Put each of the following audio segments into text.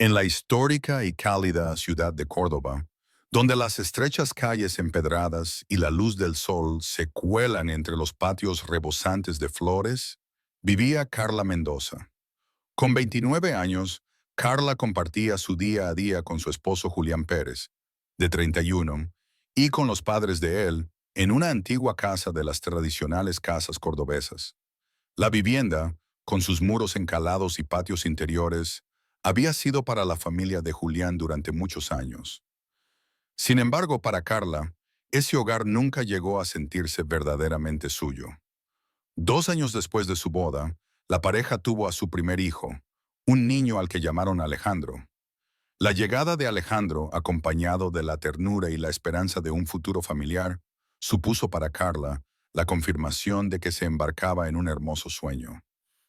En la histórica y cálida ciudad de Córdoba, donde las estrechas calles empedradas y la luz del sol se cuelan entre los patios rebosantes de flores, vivía Carla Mendoza. Con 29 años, Carla compartía su día a día con su esposo Julián Pérez, de 31, y con los padres de él, en una antigua casa de las tradicionales casas cordobesas. La vivienda, con sus muros encalados y patios interiores, había sido para la familia de Julián durante muchos años. Sin embargo, para Carla, ese hogar nunca llegó a sentirse verdaderamente suyo. 2 años después de su boda, la pareja tuvo a su primer hijo, un niño al que llamaron Alejandro. La llegada de Alejandro, acompañado de la ternura y la esperanza de un futuro familiar, supuso para Carla la confirmación de que se embarcaba en un hermoso sueño.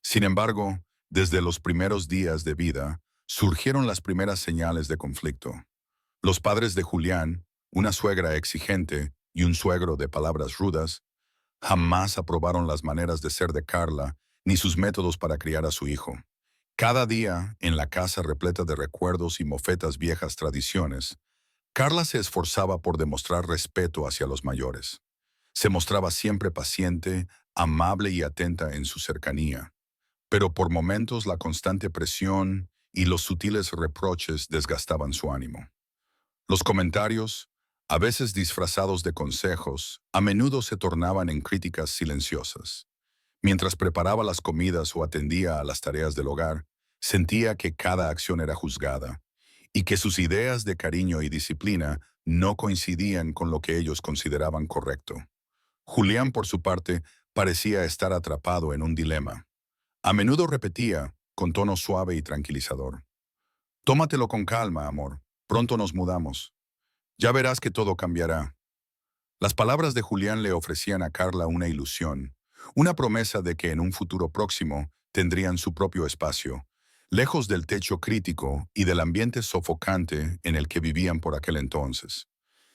Sin embargo, desde los primeros días de vida, surgieron las primeras señales de conflicto. Los padres de Julián, una suegra exigente y un suegro de palabras rudas, jamás aprobaron las maneras de ser de Carla ni sus métodos para criar a su hijo. Cada día, en la casa repleta de recuerdos y mofetas viejas tradiciones, Carla se esforzaba por demostrar respeto hacia los mayores. Se mostraba siempre paciente, amable y atenta en su cercanía, pero por momentos la constante presión y los sutiles reproches desgastaban su ánimo. Los comentarios, a veces disfrazados de consejos, a menudo se tornaban en críticas silenciosas. Mientras preparaba las comidas o atendía a las tareas del hogar, sentía que cada acción era juzgada y que sus ideas de cariño y disciplina no coincidían con lo que ellos consideraban correcto. Julián, por su parte, parecía estar atrapado en un dilema. A menudo repetía, con tono suave y tranquilizador: «Tómatelo con calma, amor. Pronto nos mudamos. Ya verás que todo cambiará». Las palabras de Julián le ofrecían a Carla una ilusión, una promesa de que en un futuro próximo tendrían su propio espacio, lejos del techo crítico y del ambiente sofocante en el que vivían por aquel entonces.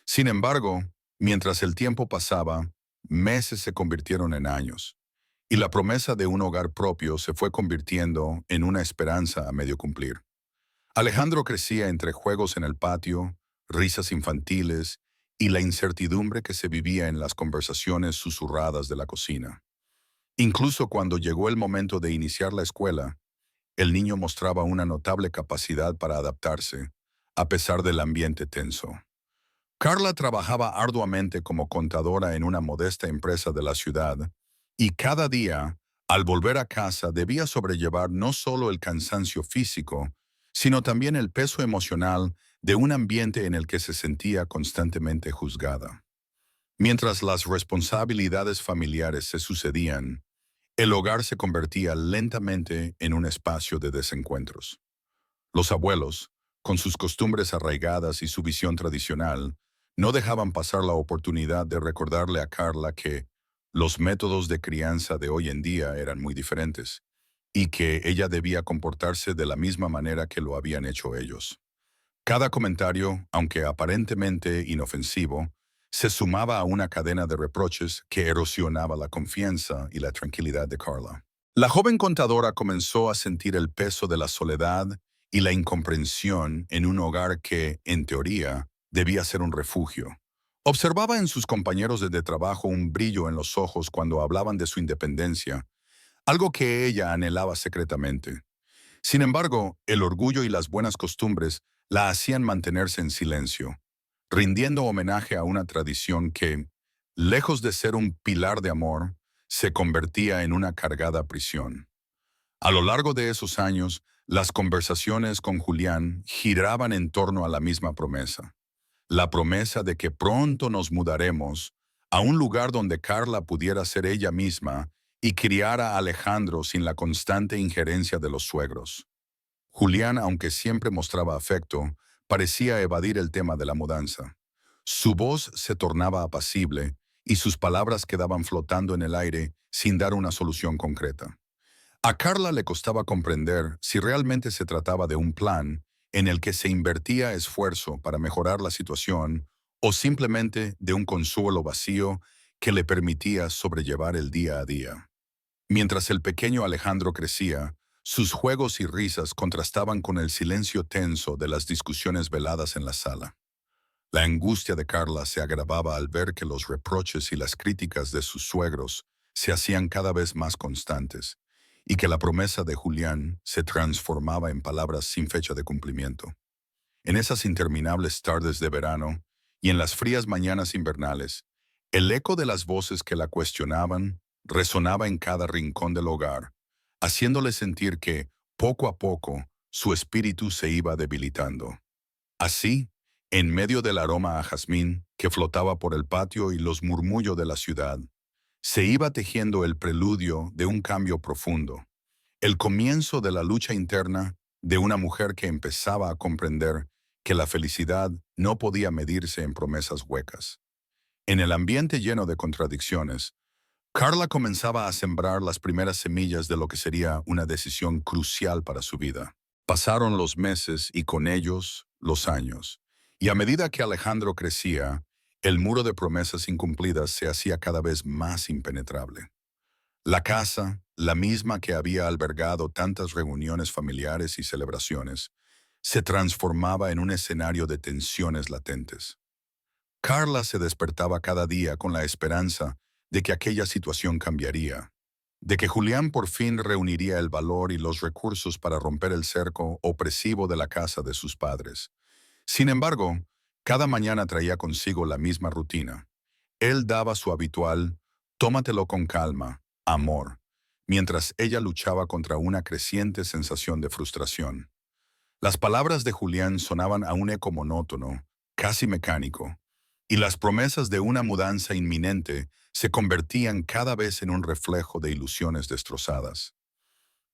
Sin embargo, mientras el tiempo pasaba, meses se convirtieron en años, y la promesa de un hogar propio se fue convirtiendo en una esperanza a medio cumplir. Alejandro crecía entre juegos en el patio, risas infantiles y la incertidumbre que se vivía en las conversaciones susurradas de la cocina. Incluso cuando llegó el momento de iniciar la escuela, el niño mostraba una notable capacidad para adaptarse, a pesar del ambiente tenso. Carla trabajaba arduamente como contadora en una modesta empresa de la ciudad, y cada día, al volver a casa, debía sobrellevar no solo el cansancio físico, sino también el peso emocional de un ambiente en el que se sentía constantemente juzgada. Mientras las responsabilidades familiares se sucedían, el hogar se convertía lentamente en un espacio de desencuentros. Los abuelos, con sus costumbres arraigadas y su visión tradicional, no dejaban pasar la oportunidad de recordarle a Carla que los métodos de crianza de hoy en día eran muy diferentes y que ella debía comportarse de la misma manera que lo habían hecho ellos. Cada comentario, aunque aparentemente inofensivo, se sumaba a una cadena de reproches que erosionaba la confianza y la tranquilidad de Carla. La joven contadora comenzó a sentir el peso de la soledad y la incomprensión en un hogar que, en teoría, debía ser un refugio. Observaba en sus compañeros de trabajo un brillo en los ojos cuando hablaban de su independencia, algo que ella anhelaba secretamente. Sin embargo, el orgullo y las buenas costumbres la hacían mantenerse en silencio, rindiendo homenaje a una tradición que, lejos de ser un pilar de amor, se convertía en una cargada prisión. A lo largo de esos años, las conversaciones con Julián giraban en torno a la misma promesa. La promesa de que pronto nos mudaremos a un lugar donde Carla pudiera ser ella misma y criar a Alejandro sin la constante injerencia de los suegros. Julián, aunque siempre mostraba afecto, parecía evadir el tema de la mudanza. Su voz se tornaba apacible y sus palabras quedaban flotando en el aire sin dar una solución concreta. A Carla le costaba comprender si realmente se trataba de un plan en el que se invertía esfuerzo para mejorar la situación o simplemente de un consuelo vacío que le permitía sobrellevar el día a día. Mientras el pequeño Alejandro crecía, Sus juegos y risas contrastaban con el silencio tenso de las discusiones veladas en la sala. La angustia de Carla se agravaba al ver que los reproches y las críticas de sus suegros se hacían cada vez más constantes, y que la promesa de Julián se transformaba en palabras sin fecha de cumplimiento. En esas interminables tardes de verano y en las frías mañanas invernales, el eco de las voces que la cuestionaban resonaba en cada rincón del hogar, haciéndole sentir que, poco a poco, su espíritu se iba debilitando. Así, en medio del aroma a jazmín que flotaba por el patio y los murmullos de la ciudad, se iba tejiendo el preludio de un cambio profundo, el comienzo de la lucha interna de una mujer que empezaba a comprender que la felicidad no podía medirse en promesas huecas. En el ambiente lleno de contradicciones, Carla comenzaba a sembrar las primeras semillas de lo que sería una decisión crucial para su vida. Pasaron los meses y con ellos los años, y a medida que Alejandro crecía, el muro de promesas incumplidas se hacía cada vez más impenetrable. La casa, la misma que había albergado tantas reuniones familiares y celebraciones, se transformaba en un escenario de tensiones latentes. Carla se despertaba cada día con la esperanza de que aquella situación cambiaría, de que Julián por fin reuniría el valor y los recursos para romper el cerco opresivo de la casa de sus padres. Sin embargo, cada mañana traía consigo la misma rutina. Él daba su habitual «tómatelo con calma, amor», mientras ella luchaba contra una creciente sensación de frustración. Las palabras de Julián sonaban a un eco monótono, casi mecánico, y las promesas de una mudanza inminente se convertían cada vez en un reflejo de ilusiones destrozadas.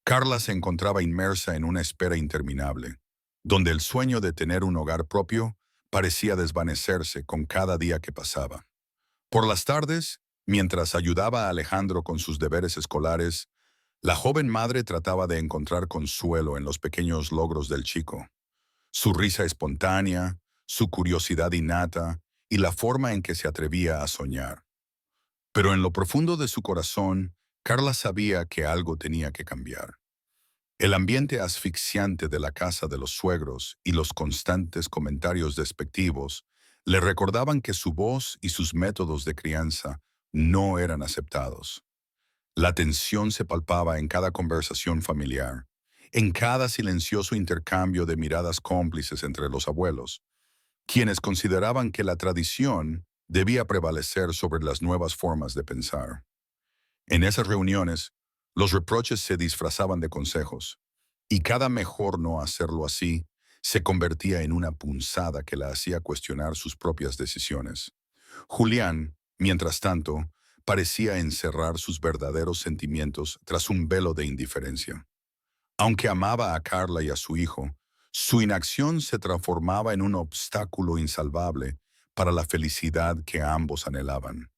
Carla se encontraba inmersa en una espera interminable, donde el sueño de tener un hogar propio parecía desvanecerse con cada día que pasaba. Por las tardes, mientras ayudaba a Alejandro con sus deberes escolares, la joven madre trataba de encontrar consuelo en los pequeños logros del chico. Su risa espontánea, su curiosidad innata y la forma en que se atrevía a soñar. Pero en lo profundo de su corazón, Carla sabía que algo tenía que cambiar. El ambiente asfixiante de la casa de los suegros y los constantes comentarios despectivos le recordaban que su voz y sus métodos de crianza no eran aceptados. La tensión se palpaba en cada conversación familiar, en cada silencioso intercambio de miradas cómplices entre los abuelos, quienes consideraban que la tradición debía prevalecer sobre las nuevas formas de pensar. En esas reuniones, los reproches se disfrazaban de consejos, y cada mejor no hacerlo así se convertía en una punzada que la hacía cuestionar sus propias decisiones. Julián, mientras tanto, parecía encerrar sus verdaderos sentimientos tras un velo de indiferencia. Aunque amaba a Carla y a su hijo, su inacción se transformaba en un obstáculo insalvable para la felicidad que ambos anhelaban.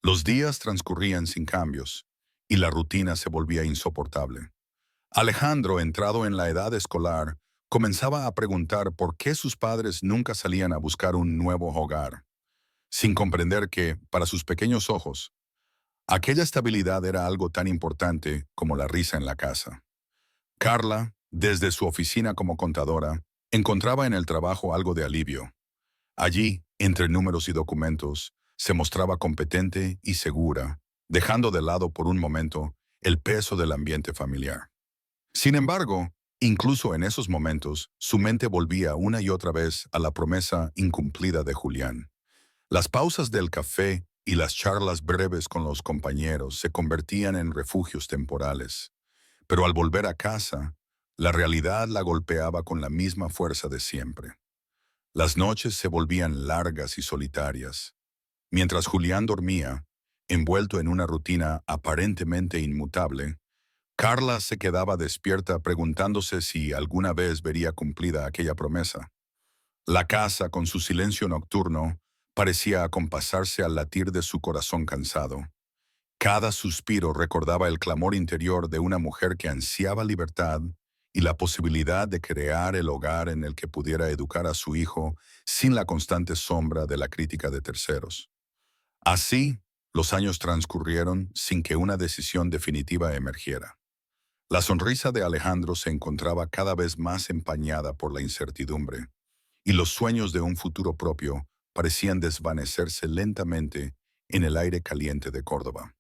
Los días transcurrían sin cambios, y la rutina se volvía insoportable. Alejandro, entrado en la edad escolar, comenzaba a preguntar por qué sus padres nunca salían a buscar un nuevo hogar, sin comprender que, para sus pequeños ojos, aquella estabilidad era algo tan importante como la risa en la casa. Carla, desde su oficina como contadora, encontraba en el trabajo algo de alivio. Allí, entre números y documentos, se mostraba competente y segura, dejando de lado por un momento el peso del ambiente familiar. Sin embargo, incluso en esos momentos, su mente volvía una y otra vez a la promesa incumplida de Julián. Las pausas del café y las charlas breves con los compañeros se convertían en refugios temporales. Pero al volver a casa, la realidad la golpeaba con la misma fuerza de siempre. Las noches se volvían largas y solitarias. Mientras Julián dormía, envuelto en una rutina aparentemente inmutable, Carla se quedaba despierta preguntándose si alguna vez vería cumplida aquella promesa. La casa, con su silencio nocturno, parecía acompasarse al latir de su corazón cansado. Cada suspiro recordaba el clamor interior de una mujer que ansiaba libertad y la posibilidad de crear el hogar en el que pudiera educar a su hijo sin la constante sombra de la crítica de terceros. Así, los años transcurrieron sin que una decisión definitiva emergiera. La sonrisa de Alejandro se encontraba cada vez más empañada por la incertidumbre, y los sueños de un futuro propio parecían desvanecerse lentamente en el aire caliente de Córdoba.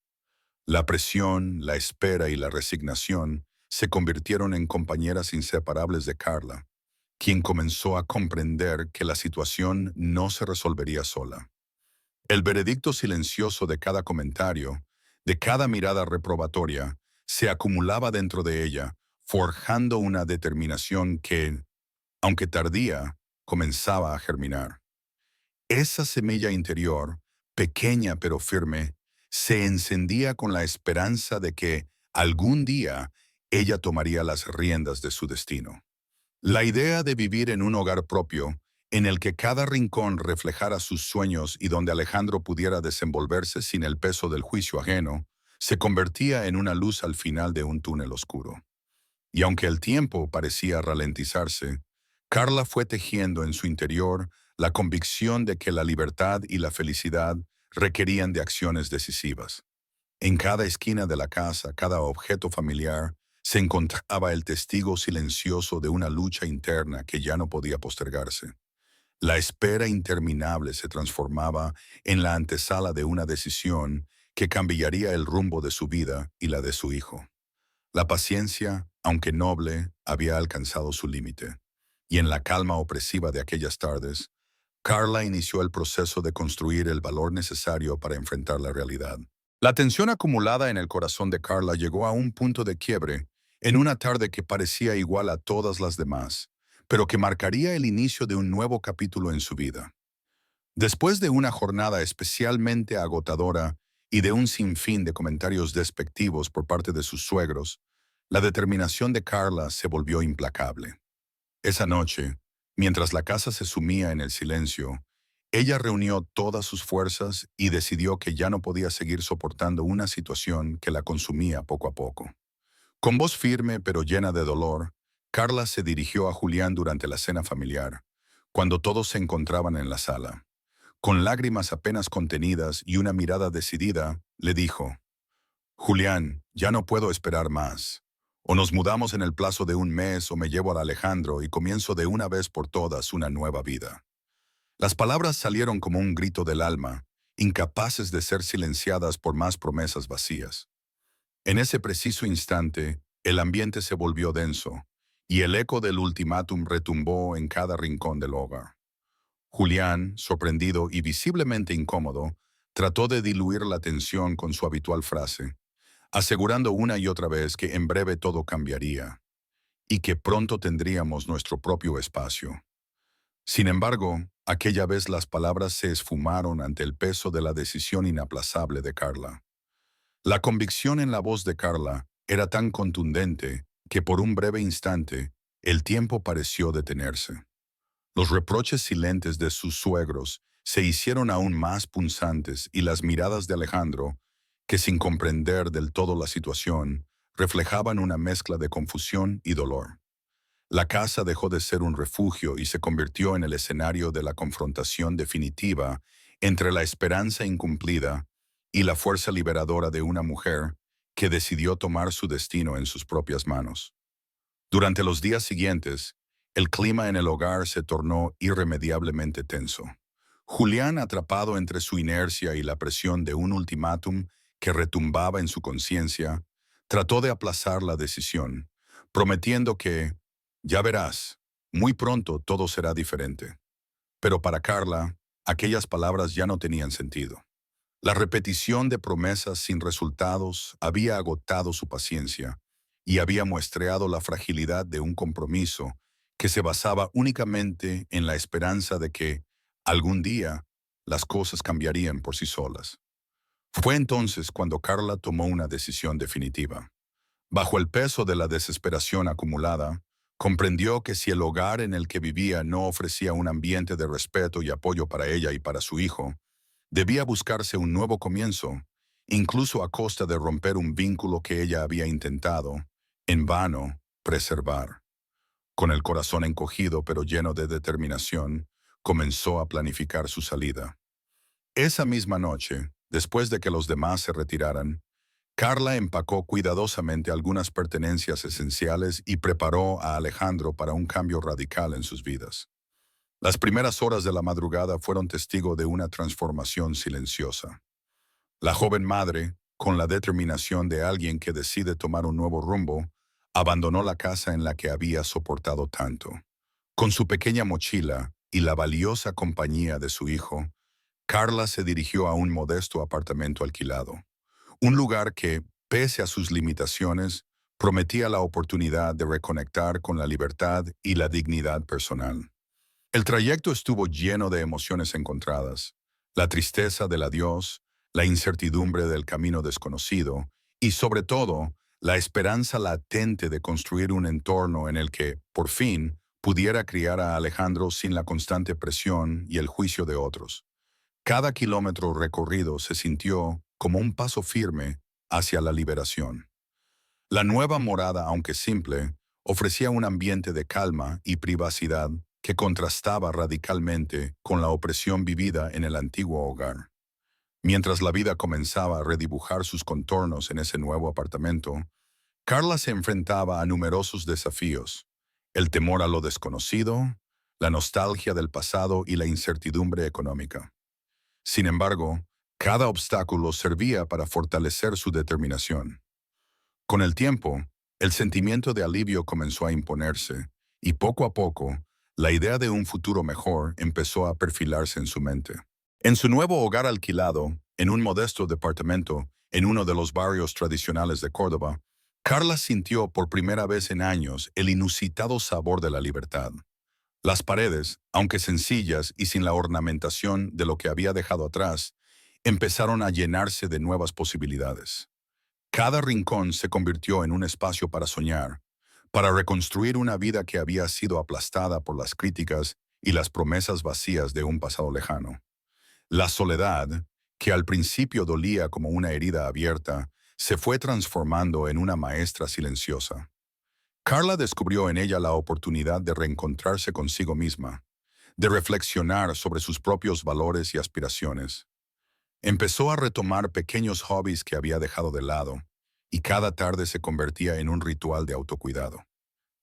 La presión, la espera y la resignación se convirtieron en compañeras inseparables de Carla, quien comenzó a comprender que la situación no se resolvería sola. El veredicto silencioso de cada comentario, de cada mirada reprobatoria, se acumulaba dentro de ella, forjando una determinación que, aunque tardía, comenzaba a germinar. Esa semilla interior, pequeña pero firme, se encendía con la esperanza de que, algún día, ella tomaría las riendas de su destino. La idea de vivir en un hogar propio, en el que cada rincón reflejara sus sueños y donde Alejandro pudiera desenvolverse sin el peso del juicio ajeno, se convertía en una luz al final de un túnel oscuro. Y aunque el tiempo parecía ralentizarse, Carla fue tejiendo en su interior la convicción de que la libertad y la felicidad requerían de acciones decisivas. En cada esquina de la casa, cada objeto familiar, se encontraba el testigo silencioso de una lucha interna que ya no podía postergarse. La espera interminable se transformaba en la antesala de una decisión que cambiaría el rumbo de su vida y la de su hijo. La paciencia, aunque noble, había alcanzado su límite, y en la calma opresiva de aquellas tardes, Carla inició el proceso de construir el valor necesario para enfrentar la realidad. La tensión acumulada en el corazón de Carla llegó a un punto de quiebre en una tarde que parecía igual a todas las demás, pero que marcaría el inicio de un nuevo capítulo en su vida. Después de una jornada especialmente agotadora y de un sinfín de comentarios despectivos por parte de sus suegros, la determinación de Carla se volvió implacable. Esa noche, mientras la casa se sumía en el silencio, ella reunió todas sus fuerzas y decidió que ya no podía seguir soportando una situación que la consumía poco a poco. Con voz firme pero llena de dolor, Carla se dirigió a Julián durante la cena familiar, cuando todos se encontraban en la sala. Con lágrimas apenas contenidas y una mirada decidida, le dijo: «Julián, ya no puedo esperar más. O nos mudamos en el plazo de un mes o me llevo a Alejandro y comienzo de una vez por todas una nueva vida». Las palabras salieron como un grito del alma, incapaces de ser silenciadas por más promesas vacías. En ese preciso instante, el ambiente se volvió denso, y el eco del ultimátum retumbó en cada rincón del hogar. Julián, sorprendido y visiblemente incómodo, trató de diluir la tensión con su habitual frase, asegurando una y otra vez que en breve todo cambiaría, y que pronto tendríamos nuestro propio espacio. Sin embargo, aquella vez las palabras se esfumaron ante el peso de la decisión inaplazable de Carla. La convicción en la voz de Carla era tan contundente que por un breve instante el tiempo pareció detenerse. Los reproches silentes de sus suegros se hicieron aún más punzantes y las miradas de Alejandro, que sin comprender del todo la situación, reflejaban una mezcla de confusión y dolor. La casa dejó de ser un refugio y se convirtió en el escenario de la confrontación definitiva entre la esperanza incumplida y la fuerza liberadora de una mujer que decidió tomar su destino en sus propias manos. Durante los días siguientes, el clima en el hogar se tornó irremediablemente tenso. Julián, atrapado entre su inercia y la presión de un ultimátum que retumbaba en su conciencia, trató de aplazar la decisión, prometiendo que, ya verás, muy pronto todo será diferente. Pero para Carla, aquellas palabras ya no tenían sentido. La repetición de promesas sin resultados había agotado su paciencia y había muestreado la fragilidad de un compromiso que se basaba únicamente en la esperanza de que, algún día, las cosas cambiarían por sí solas. Fue entonces cuando Carla tomó una decisión definitiva. Bajo el peso de la desesperación acumulada, comprendió que si el hogar en el que vivía no ofrecía un ambiente de respeto y apoyo para ella y para su hijo, debía buscarse un nuevo comienzo, incluso a costa de romper un vínculo que ella había intentado, en vano, preservar. Con el corazón encogido pero lleno de determinación, comenzó a planificar su salida. Esa misma noche, después de que los demás se retiraran, Carla empacó cuidadosamente algunas pertenencias esenciales y preparó a Alejandro para un cambio radical en sus vidas. Las primeras horas de la madrugada fueron testigo de una transformación silenciosa. La joven madre, con la determinación de alguien que decide tomar un nuevo rumbo, abandonó la casa en la que había soportado tanto. Con su pequeña mochila y la valiosa compañía de su hijo, Carla se dirigió a un modesto apartamento alquilado, un lugar que, pese a sus limitaciones, prometía la oportunidad de reconectar con la libertad y la dignidad personal. El trayecto estuvo lleno de emociones encontradas, la tristeza del adiós, la incertidumbre del camino desconocido y, sobre todo, la esperanza latente de construir un entorno en el que, por fin, pudiera criar a Alejandro sin la constante presión y el juicio de otros. Cada kilómetro recorrido se sintió como un paso firme hacia la liberación. La nueva morada, aunque simple, ofrecía un ambiente de calma y privacidad que contrastaba radicalmente con la opresión vivida en el antiguo hogar. Mientras la vida comenzaba a redibujar sus contornos en ese nuevo apartamento, Carla se enfrentaba a numerosos desafíos: el temor a lo desconocido, la nostalgia del pasado y la incertidumbre económica. Sin embargo, cada obstáculo servía para fortalecer su determinación. Con el tiempo, el sentimiento de alivio comenzó a imponerse, y poco a poco, la idea de un futuro mejor empezó a perfilarse en su mente. En su nuevo hogar alquilado, en un modesto departamento en uno de los barrios tradicionales de Córdoba, Carla sintió por primera vez en años el inusitado sabor de la libertad. Las paredes, aunque sencillas y sin la ornamentación de lo que había dejado atrás, empezaron a llenarse de nuevas posibilidades. Cada rincón se convirtió en un espacio para soñar, para reconstruir una vida que había sido aplastada por las críticas y las promesas vacías de un pasado lejano. La soledad, que al principio dolía como una herida abierta, se fue transformando en una maestra silenciosa. Carla descubrió en ella la oportunidad de reencontrarse consigo misma, de reflexionar sobre sus propios valores y aspiraciones. Empezó a retomar pequeños hobbies que había dejado de lado, y cada tarde se convertía en un ritual de autocuidado.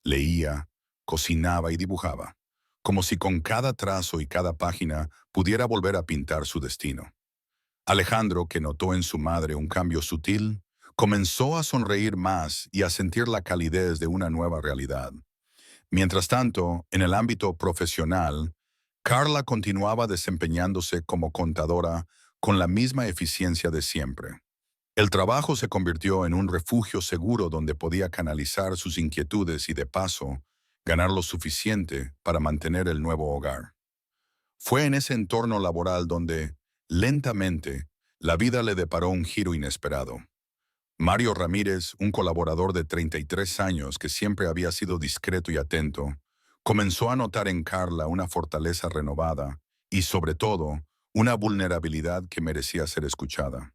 Leía, cocinaba y dibujaba, como si con cada trazo y cada página pudiera volver a pintar su destino. Alejandro, que notó en su madre un cambio sutil, comenzó a sonreír más y a sentir la calidez de una nueva realidad. Mientras tanto, en el ámbito profesional, Carla continuaba desempeñándose como contadora con la misma eficiencia de siempre. El trabajo se convirtió en un refugio seguro donde podía canalizar sus inquietudes y, de paso, ganar lo suficiente para mantener el nuevo hogar. Fue en ese entorno laboral donde, lentamente, la vida le deparó un giro inesperado. Mario Ramírez, un colaborador de 33 años que siempre había sido discreto y atento, comenzó a notar en Carla una fortaleza renovada y, sobre todo, una vulnerabilidad que merecía ser escuchada.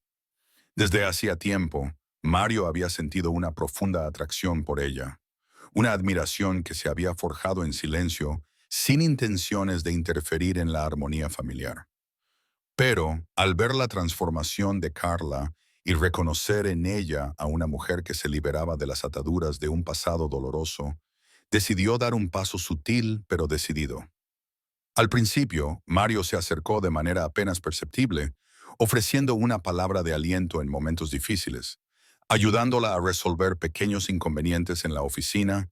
Desde hacía tiempo, Mario había sentido una profunda atracción por ella, una admiración que se había forjado en silencio, sin intenciones de interferir en la armonía familiar. Pero, al ver la transformación de Carla y reconocer en ella a una mujer que se liberaba de las ataduras de un pasado doloroso, decidió dar un paso sutil pero decidido. Al principio, Mario se acercó de manera apenas perceptible, ofreciendo una palabra de aliento en momentos difíciles, ayudándola a resolver pequeños inconvenientes en la oficina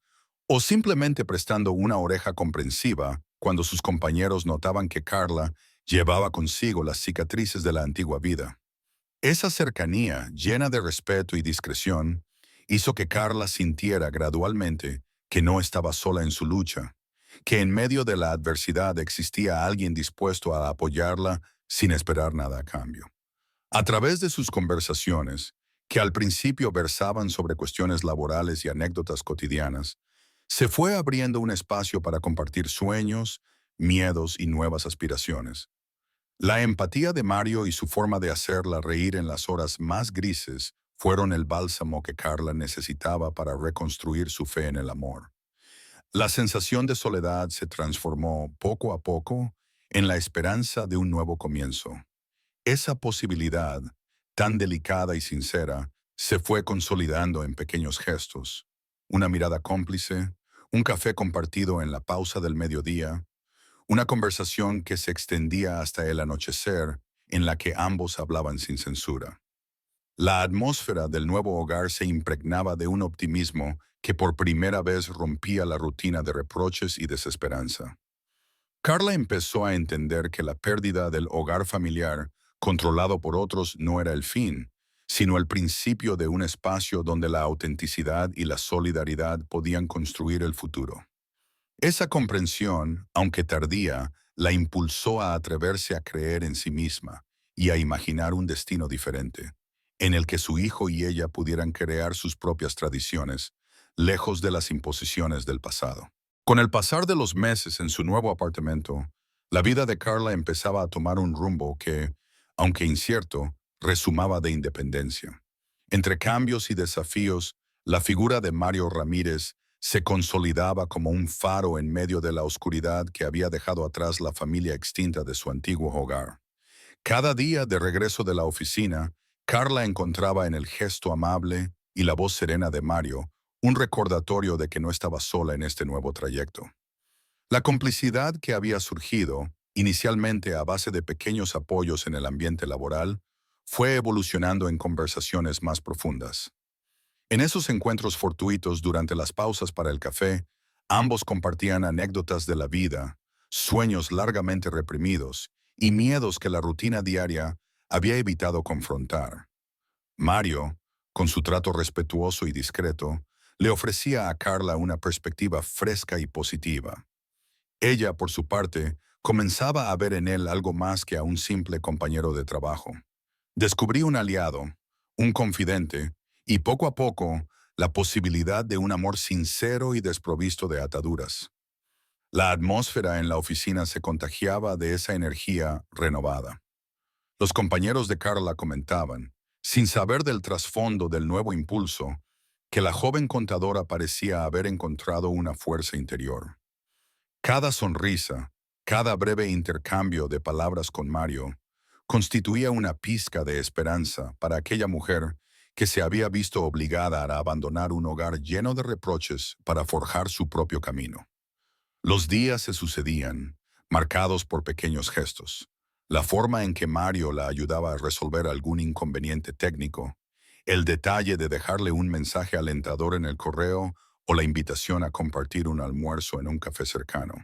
o simplemente prestando una oreja comprensiva cuando sus compañeros notaban que Carla llevaba consigo las cicatrices de la antigua vida. Esa cercanía, llena de respeto y discreción, hizo que Carla sintiera gradualmente que no estaba sola en su lucha, que en medio de la adversidad existía alguien dispuesto a apoyarla sin esperar nada a cambio. A través de sus conversaciones, que al principio versaban sobre cuestiones laborales y anécdotas cotidianas, se fue abriendo un espacio para compartir sueños, miedos y nuevas aspiraciones. La empatía de Mario y su forma de hacerla reír en las horas más grises fueron el bálsamo que Carla necesitaba para reconstruir su fe en el amor. La sensación de soledad se transformó poco a poco en la esperanza de un nuevo comienzo. Esa posibilidad, tan delicada y sincera, se fue consolidando en pequeños gestos, una mirada cómplice, un café compartido en la pausa del mediodía, una conversación que se extendía hasta el anochecer en la que ambos hablaban sin censura. La atmósfera del nuevo hogar se impregnaba de un optimismo que por primera vez rompía la rutina de reproches y desesperanza. Carla empezó a entender que la pérdida del hogar familiar, controlado por otros, no era el fin, sino el principio de un espacio donde la autenticidad y la solidaridad podían construir el futuro. Esa comprensión, aunque tardía, la impulsó a atreverse a creer en sí misma y a imaginar un destino diferente, en el que su hijo y ella pudieran crear sus propias tradiciones, lejos de las imposiciones del pasado. Con el pasar de los meses en su nuevo apartamento, la vida de Carla empezaba a tomar un rumbo que, aunque incierto, resumaba de independencia. Entre cambios y desafíos, la figura de Mario Ramírez se consolidaba como un faro en medio de la oscuridad que había dejado atrás la familia extinta de su antiguo hogar. Cada día de regreso de la oficina, Carla encontraba en el gesto amable y la voz serena de Mario un recordatorio de que no estaba sola en este nuevo trayecto. La complicidad que había surgido, inicialmente a base de pequeños apoyos en el ambiente laboral, fue evolucionando en conversaciones más profundas. En esos encuentros fortuitos durante las pausas para el café, ambos compartían anécdotas de la vida, sueños largamente reprimidos y miedos que la rutina diaria había evitado confrontar. Mario, con su trato respetuoso y discreto, le ofrecía a Carla una perspectiva fresca y positiva. Ella, por su parte, comenzaba a ver en él algo más que a un simple compañero de trabajo. Descubrí un aliado, un confidente, y poco a poco, la posibilidad de un amor sincero y desprovisto de ataduras. La atmósfera en la oficina se contagiaba de esa energía renovada. Los compañeros de Carla comentaban, sin saber del trasfondo del nuevo impulso, que la joven contadora parecía haber encontrado una fuerza interior. Cada sonrisa, cada breve intercambio de palabras con Mario, constituía una pizca de esperanza para aquella mujer que se había visto obligada a abandonar un hogar lleno de reproches para forjar su propio camino. Los días se sucedían, marcados por pequeños gestos. La forma en que Mario la ayudaba a resolver algún inconveniente técnico, el detalle de dejarle un mensaje alentador en el correo o la invitación a compartir un almuerzo en un café cercano.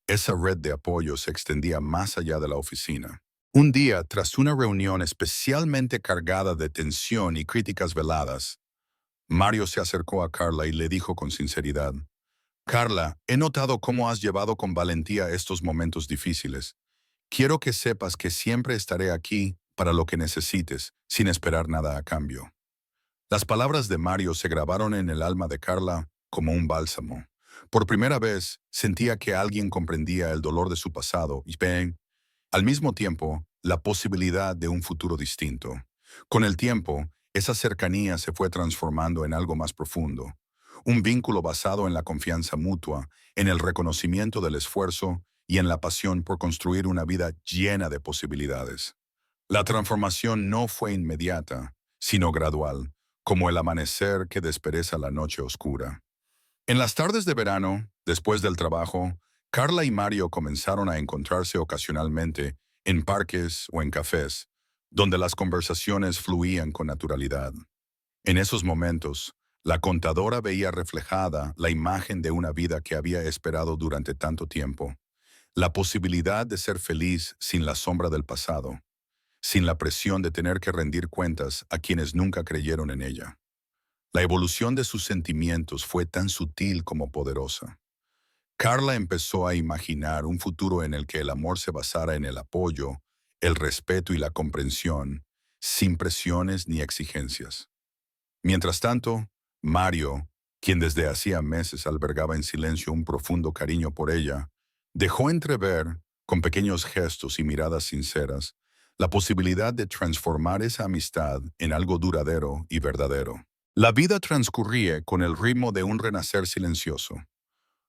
Esa red de apoyo se extendía más allá de la oficina. Un día, tras una reunión especialmente cargada de tensión y críticas veladas, Mario se acercó a Carla y le dijo con sinceridad, «Carla, he notado cómo has llevado con valentía estos momentos difíciles. Quiero que sepas que siempre estaré aquí para lo que necesites, sin esperar nada a cambio». Las palabras de Mario se grabaron en el alma de Carla como un bálsamo. Por primera vez, sentía que alguien comprendía el dolor de su pasado y, al mismo tiempo, la posibilidad de un futuro distinto. Con el tiempo, esa cercanía se fue transformando en algo más profundo. Un vínculo basado en la confianza mutua, en el reconocimiento del esfuerzo y en la pasión por construir una vida llena de posibilidades. La transformación no fue inmediata, sino gradual, como el amanecer que despereza la noche oscura. En las tardes de verano, después del trabajo, Carla y Mario comenzaron a encontrarse ocasionalmente en parques o en cafés, donde las conversaciones fluían con naturalidad. En esos momentos, la contadora veía reflejada la imagen de una vida que había esperado durante tanto tiempo, la posibilidad de ser feliz sin la sombra del pasado, sin la presión de tener que rendir cuentas a quienes nunca creyeron en ella. La evolución de sus sentimientos fue tan sutil como poderosa. Carla empezó a imaginar un futuro en el que el amor se basara en el apoyo, el respeto y la comprensión, sin presiones ni exigencias. Mientras tanto, Mario, quien desde hacía meses albergaba en silencio un profundo cariño por ella, dejó entrever, con pequeños gestos y miradas sinceras, la posibilidad de transformar esa amistad en algo duradero y verdadero. La vida transcurría con el ritmo de un renacer silencioso.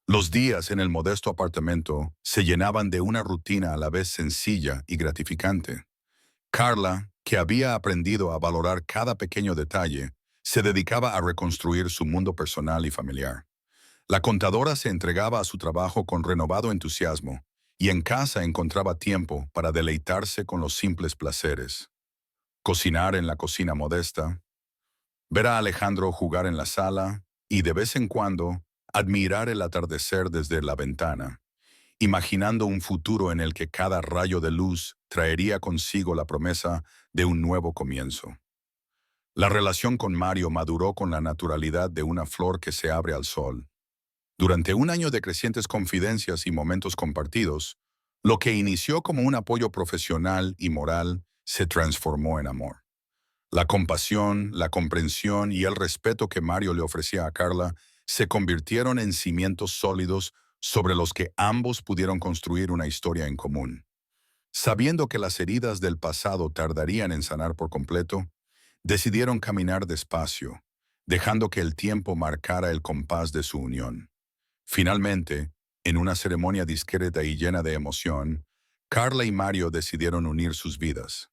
Los días en el modesto apartamento se llenaban de una rutina a la vez sencilla y gratificante. Carla, que había aprendido a valorar cada pequeño detalle, se dedicaba a reconstruir su mundo personal y familiar. La contadora se entregaba a su trabajo con renovado entusiasmo y en casa encontraba tiempo para deleitarse con los simples placeres. Cocinar en la cocina modesta, ver a Alejandro jugar en la sala y de vez en cuando admirar el atardecer desde la ventana, imaginando un futuro en el que cada rayo de luz traería consigo la promesa de un nuevo comienzo. La relación con Mario maduró con la naturalidad de una flor que se abre al sol. Durante un año de crecientes confidencias y momentos compartidos, lo que inició como un apoyo profesional y moral se transformó en amor. La compasión, la comprensión y el respeto que Mario le ofrecía a Carla se convirtieron en cimientos sólidos sobre los que ambos pudieron construir una historia en común. Sabiendo que las heridas del pasado tardarían en sanar por completo, decidieron caminar despacio, dejando que el tiempo marcara el compás de su unión. Finalmente, en una ceremonia discreta y llena de emoción, Carla y Mario decidieron unir sus vidas.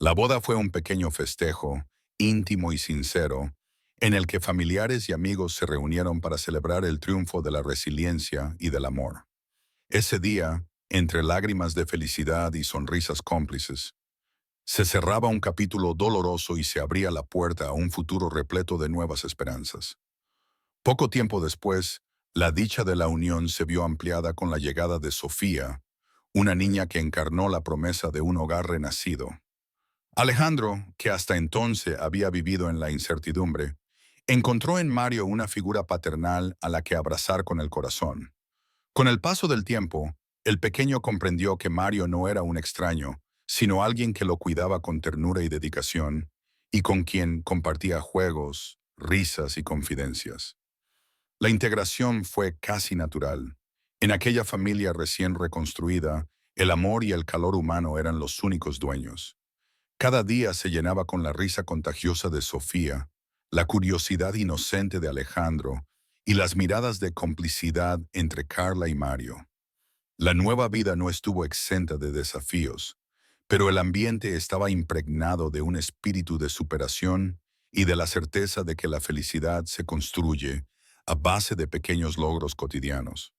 La boda fue un pequeño festejo, íntimo y sincero, en el que familiares y amigos se reunieron para celebrar el triunfo de la resiliencia y del amor. Ese día, entre lágrimas de felicidad y sonrisas cómplices, se cerraba un capítulo doloroso y se abría la puerta a un futuro repleto de nuevas esperanzas. Poco tiempo después, la dicha de la unión se vio ampliada con la llegada de Sofía, una niña que encarnó la promesa de un hogar renacido. Alejandro, que hasta entonces había vivido en la incertidumbre, encontró en Mario una figura paternal a la que abrazar con el corazón. Con el paso del tiempo, el pequeño comprendió que Mario no era un extraño, sino alguien que lo cuidaba con ternura y dedicación, y con quien compartía juegos, risas y confidencias. La integración fue casi natural. En aquella familia recién reconstruida, el amor y el calor humano eran los únicos dueños. Cada día se llenaba con la risa contagiosa de Sofía, la curiosidad inocente de Alejandro y las miradas de complicidad entre Carla y Mario. La nueva vida no estuvo exenta de desafíos, pero el ambiente estaba impregnado de un espíritu de superación y de la certeza de que la felicidad se construye a base de pequeños logros cotidianos.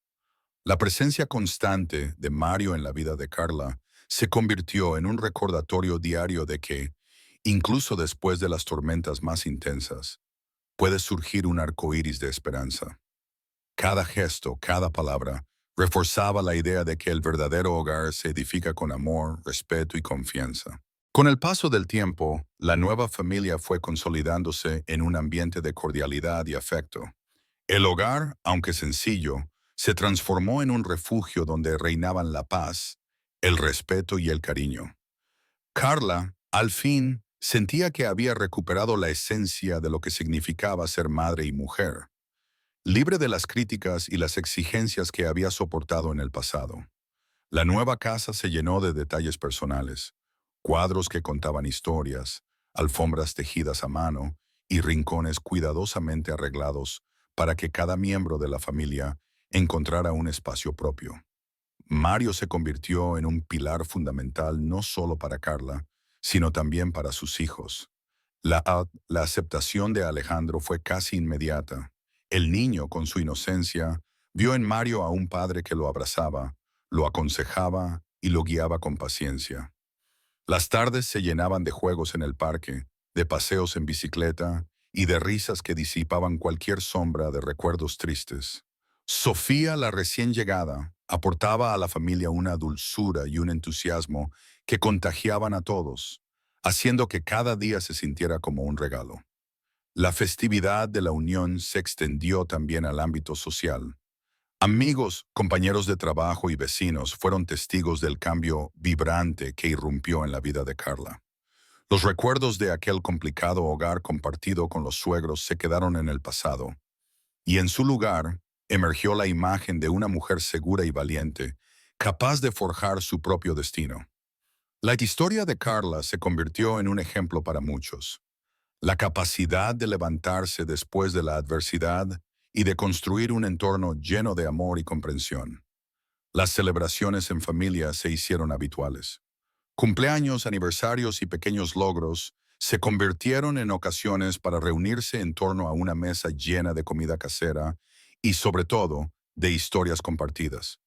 La presencia constante de Mario en la vida de Carla se convirtió en un recordatorio diario de que, incluso después de las tormentas más intensas, puede surgir un arco iris de esperanza. Cada gesto, cada palabra, reforzaba la idea de que el verdadero hogar se edifica con amor, respeto y confianza. Con el paso del tiempo, la nueva familia fue consolidándose en un ambiente de cordialidad y afecto. El hogar, aunque sencillo, se transformó en un refugio donde reinaban la paz, el respeto y el cariño. Carla, al fin, sentía que había recuperado la esencia de lo que significaba ser madre y mujer, libre de las críticas y las exigencias que había soportado en el pasado. La nueva casa se llenó de detalles personales, cuadros que contaban historias, alfombras tejidas a mano y rincones cuidadosamente arreglados para que cada miembro de la familia encontrara un espacio propio. Mario se convirtió en un pilar fundamental no solo para Carla, sino también para sus hijos. La aceptación de Alejandro fue casi inmediata. El niño, con su inocencia, vio en Mario a un padre que lo abrazaba, lo aconsejaba y lo guiaba con paciencia. Las tardes se llenaban de juegos en el parque, de paseos en bicicleta y de risas que disipaban cualquier sombra de recuerdos tristes. Sofía, la recién llegada, aportaba a la familia una dulzura y un entusiasmo que contagiaban a todos, haciendo que cada día se sintiera como un regalo. La festividad de la unión se extendió también al ámbito social. Amigos, compañeros de trabajo y vecinos fueron testigos del cambio vibrante que irrumpió en la vida de Carla. Los recuerdos de aquel complicado hogar compartido con los suegros se quedaron en el pasado, y en su lugar emergió la imagen de una mujer segura y valiente, capaz de forjar su propio destino. La historia de Carla se convirtió en un ejemplo para muchos. La capacidad de levantarse después de la adversidad y de construir un entorno lleno de amor y comprensión. Las celebraciones en familia se hicieron habituales. Cumpleaños, aniversarios y pequeños logros se convirtieron en ocasiones para reunirse en torno a una mesa llena de comida casera y, sobre todo, de historias compartidas.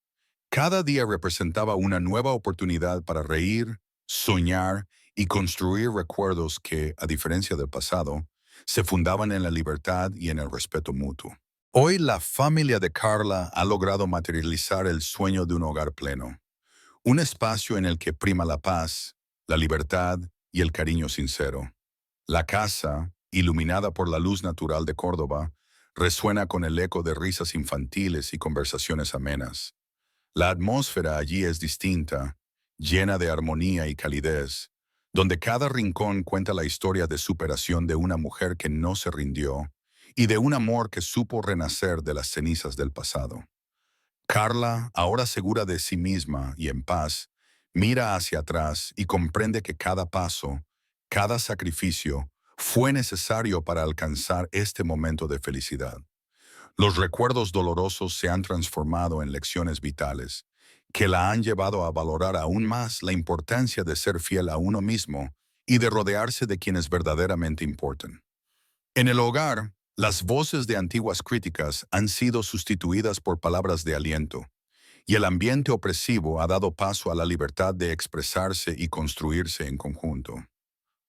Cada día representaba una nueva oportunidad para reír, soñar y construir recuerdos que, a diferencia del pasado, se fundaban en la libertad y en el respeto mutuo. Hoy la familia de Carla ha logrado materializar el sueño de un hogar pleno, un espacio en el que prima la paz, la libertad y el cariño sincero. La casa, iluminada por la luz natural de Córdoba, resuena con el eco de risas infantiles y conversaciones amenas. La atmósfera allí es distinta, llena de armonía y calidez, donde cada rincón cuenta la historia de superación de una mujer que no se rindió y de un amor que supo renacer de las cenizas del pasado. Carla, ahora segura de sí misma y en paz, mira hacia atrás y comprende que cada paso, cada sacrificio, fue necesario para alcanzar este momento de felicidad. Los recuerdos dolorosos se han transformado en lecciones vitales, que la han llevado a valorar aún más la importancia de ser fiel a uno mismo y de rodearse de quienes verdaderamente importan. En el hogar, las voces de antiguas críticas han sido sustituidas por palabras de aliento, y el ambiente opresivo ha dado paso a la libertad de expresarse y construirse en conjunto.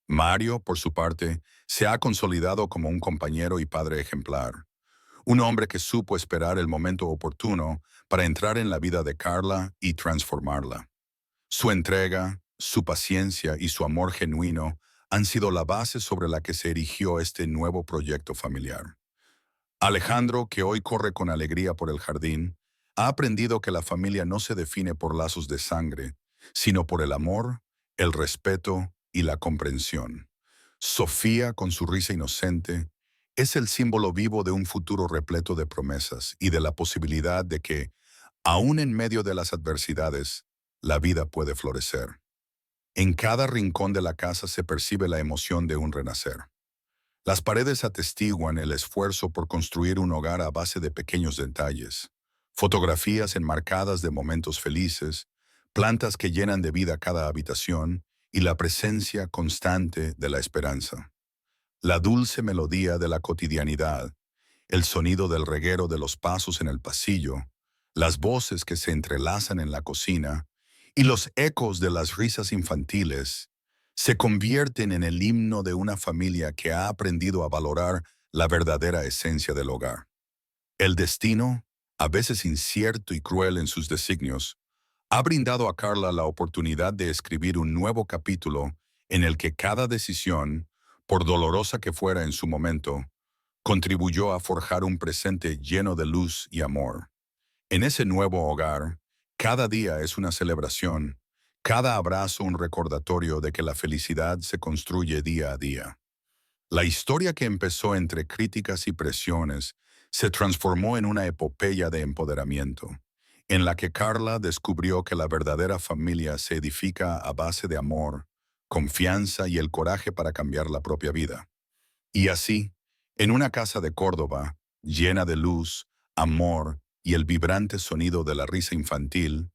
Mario, por su parte, se ha consolidado como un compañero y padre ejemplar, un hombre que supo esperar el momento oportuno para entrar en la vida de Carla y transformarla. Su entrega, su paciencia y su amor genuino han sido la base sobre la que se erigió este nuevo proyecto familiar. Alejandro, que hoy corre con alegría por el jardín, ha aprendido que la familia no se define por lazos de sangre, sino por el amor, el respeto y la comprensión. Sofía, con su risa inocente, es el símbolo vivo de un futuro repleto de promesas y de la posibilidad de que, aún en medio de las adversidades, la vida puede florecer. En cada rincón de la casa se percibe la emoción de un renacer. Las paredes atestiguan el esfuerzo por construir un hogar a base de pequeños detalles, fotografías enmarcadas de momentos felices, plantas que llenan de vida cada habitación y la presencia constante de la esperanza. La dulce melodía de la cotidianidad, el sonido del reguero de los pasos en el pasillo, las voces que se entrelazan en la cocina y los ecos de las risas infantiles se convierten en el himno de una familia que ha aprendido a valorar la verdadera esencia del hogar. El destino, a veces incierto y cruel en sus designios, ha brindado a Carla la oportunidad de escribir un nuevo capítulo en el que cada decisión, por dolorosa que fuera en su momento, contribuyó a forjar un presente lleno de luz y amor. En ese nuevo hogar, cada día es una celebración, cada abrazo un recordatorio de que la felicidad se construye día a día. La historia que empezó entre críticas y presiones se transformó en una epopeya de empoderamiento, en la que Carla descubrió que la verdadera familia se edifica a base de amor, confianza y el coraje para cambiar la propia vida. Y así, en una casa de Córdoba, llena de luz, amor y el vibrante sonido de la risa infantil,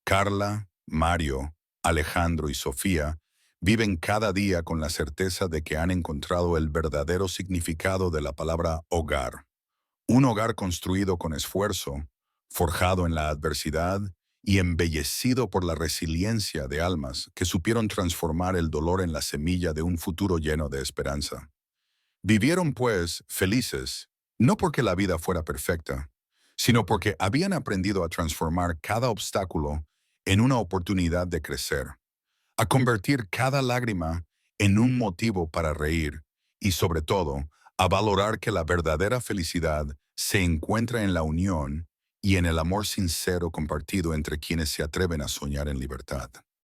Carla, Mario, Alejandro y Sofía viven cada día con la certeza de que han encontrado el verdadero significado de la palabra hogar. Un hogar construido con esfuerzo, forjado en la adversidad y embellecido por la resiliencia de almas que supieron transformar el dolor en la semilla de un futuro lleno de esperanza. Vivieron, pues, felices, no porque la vida fuera perfecta, sino porque habían aprendido a transformar cada obstáculo en una oportunidad de crecer, a convertir cada lágrima en un motivo para reír y, sobre todo, a valorar que la verdadera felicidad se encuentra en la unión y en el amor sincero compartido entre quienes se atreven a soñar en libertad.